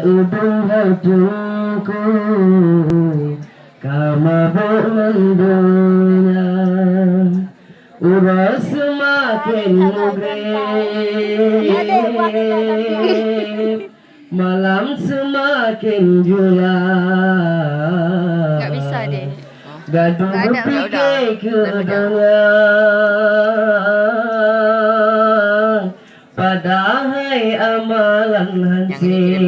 tak udung hatiku kama bermendunya uras semakin mugrib malam semakin julang. Tak bisa deh. Gaduh berfikir kedengar padahal amalan hansip.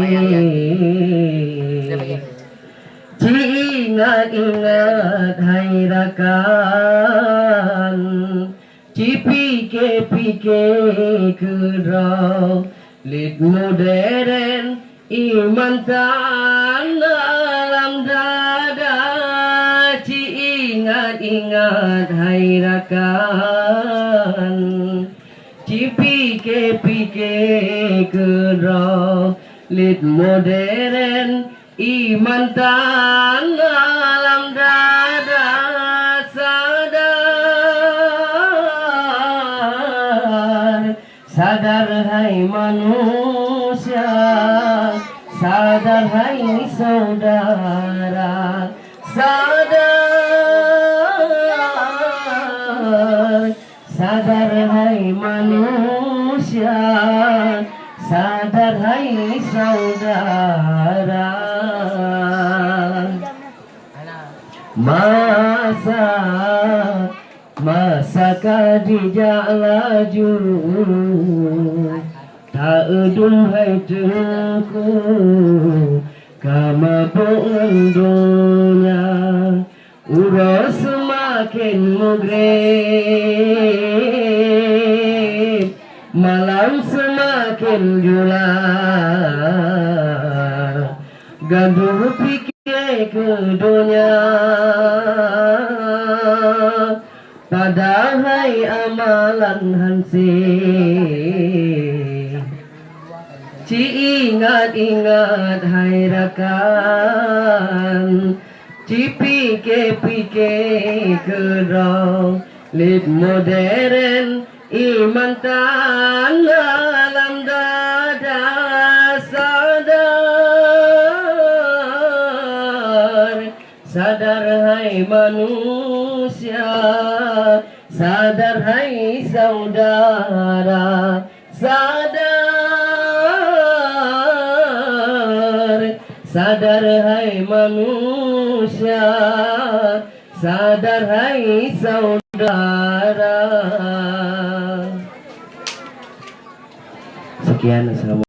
Ingat-ingat hai rakan, fikir-fikir kerau lid modern iman dalam dada. Ingat-ingat hai rakan, fikir-fikir kerau lid modern iman dalam dada. Sadar hai manusia, sadar hai saudara, sadar hai manusia, sadar hai saudara. Masa kadijak laju tak edung hai teku kama pengendunya uras semakin mugrib malam semakin julang. Gaduh fikir ke dunia padahal amalan hansip. Ingat-ingat hai rakan, fikir-fikir kerau lid modern iman dalam dada. Sadar hai manusia, sadar hai saudara, sadar hai manusia, sadar hai saudara. Sekian, assalamualaikum.